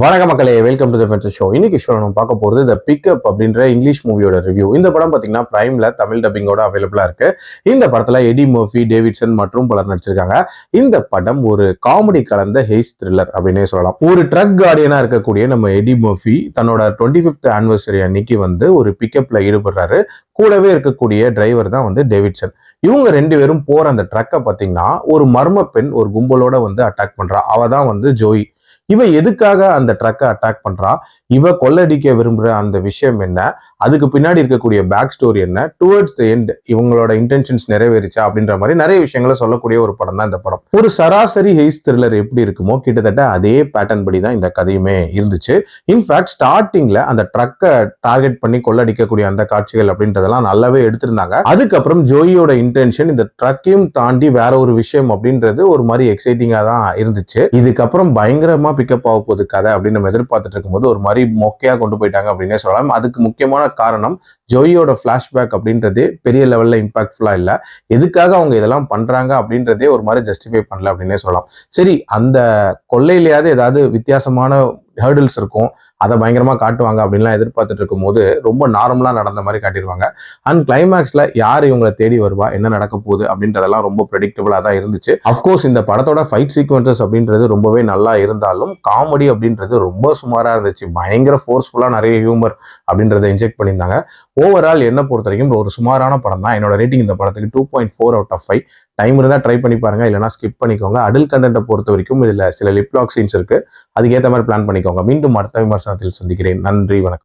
வணக்கம் மக்களே, welcome to the fence show. இன்னைக்கு ஷோ நம்ம பார்க்க போகிறது த பிக்கப் அப்படின்ற இங்கிலீஷ் மூவியோட ரிவ்யூ. இந்த படம் பார்த்தீங்கன்னா பிரைம்ல தமிழ் டப்பிங்கோட அவைலபிளா இருக்கு. இந்த படத்துல எடி மர்ஃபி, டேவிட்சன் மற்றும் பலர் நடிச்சிருக்காங்க. இந்த படம் ஒரு காமெடி கலந்த ஹேஸ் த்ரில்லர் அப்படின்னே சொல்லலாம். ஒரு ட்ரக் கார்டியனா இருக்கக்கூடிய நம்ம எடி மர்ஃபி தன்னோட 25th ஆனிவர்சரி அன்னைக்கு ஒரு பிக்கப்ல ஈடுபடுறாரு. கூடவே இருக்கக்கூடிய டிரைவர் தான் டேவிட்சன். இவங்க ரெண்டு பேரும் போற அந்த ட்ரக்கை பார்த்தீங்கன்னா ஒரு மர்ம பெண் ஒரு கும்பலோட அட்டாக் பண்றா. அவ தான் ஜோயி. இவ எதுக்காக அந்த ட்ரக்கை அட்டாக் பண்றா, இவ கொள்ளடிக்க விரும்புற அந்த விஷயம் என்ன, அதுக்கு பின்னாடி இருக்கக்கூடிய பேக் ஸ்டோரி என்ன, டுவர்ட்ஸ் தி எண்ட் இவங்களோட இன்டென்ஷன்ஸ் நிறைவேறிச்சா அப்படின்ற மாதிரி நிறைய விஷயங்களை சொல்லக்கூடிய ஒரு படம் தான் இந்த படம். ஒரு சராசரி ஹெய்ஸ் த்ரில்லர் எப்படி இருக்குமோ கிட்டத்தட்ட அதே பேட்டர்ன் படி தான் இந்த கதையுமே இருந்துச்சு. இன்ஃபேக்ட் ஸ்டார்டிங்ல அந்த ட்ரக்கை டார்கெட் பண்ணி கொள்ளடிக்கக்கூடிய அந்த காட்சிகள் அப்படின்றதெல்லாம் நல்லாவே எடுத்திருந்தாங்க. அதுக்கப்புறம் ஜோயியோட இன்டென்ஷன் இந்த ட்ரக்கையும் தாண்டி வேற ஒரு விஷயம் அப்படின்றது ஒரு மாதிரி எக்ஸைட்டிங்கா தான் இருந்துச்சு. இதுக்கப்புறம் பயங்கரமா பிக்கப் ஆக போகுது கதை அப்படின்னு நம்ம எதிர்பார்த்துட்டு இருக்கும்போது ஒரு மாதிரி மொக்கையா கொண்டு போயிட்டாங்க அப்படின்னே சொல்லலாம். அதுக்கு முக்கியமான காரணம் ஜோயியோட பிளாஷ்பேக் அப்படின்றதே பெரிய லெவல்ல இம்பாக்ட்ஃபுல்லா இல்ல. எதுக்காக அவங்க இதெல்லாம் பண்றாங்க அப்படின்றதே ஒரு மாதிரி ஜஸ்டிஃபை பண்ணல அப்படின்னே சொல்லலாம். சரி, அந்த கொள்ளையிலேயாவது ஏதாவது வித்தியாசமான ஹேர்டில்ஸ் இருக்கும், அதை பயங்கரமா காட்டுவாங்க அப்படின்லாம் எதிர்பார்த்துட்டு இருக்கும் போது ரொம்ப நார்மலா நடந்த மாதிரி காட்டிடுவாங்க. அண்ட் கிளைமேக்ஸ்ல யார் இவங்களை தேடி வருவா, என்ன நடக்க போகுது அப்படின்றதெல்லாம் ரொம்ப ப்ரெடிக்டபிளா தான் இருந்துச்சு. அஃப்கோர்ஸ் இந்த படத்தோட ஃபைட் சீக்வன்சஸ் அப்படின்றது ரொம்பவே நல்லா இருந்தாலும் காமெடி அப்படின்றது ரொம்ப சுமாரா இருந்துச்சு. பயங்கர ஃபோர்ஸ்ஃபுல்லா நிறைய ஹியூமர் அப்படின்றத இன்ஜெக்ட் பண்ணியிருந்தாங்க. ஓவரால் என்ன பொறுத்த வரைக்கும் ஒரு சுமாரான படம் தான். என்னோட ரேட்டிங் இந்த படத்துக்கு 2.4/5. டைம் இருந்தால் ட்ரை பண்ணி பாருங்க, இல்லைனா ஸ்கிப் பண்ணிக்கோங்க. அடல்ட் கண்டென்ட்டை பொறுத்த வரைக்கும் இதில் சில லிப்லாக் சீன்ஸ் இருக்கு, அதுக்கேற்ற மாதிரி பிளான் பண்ணிக்கோங்க. மீண்டும் அடுத்த விமர்சனத்தில் சந்திக்கிறேன். நன்றி, வணக்கம்.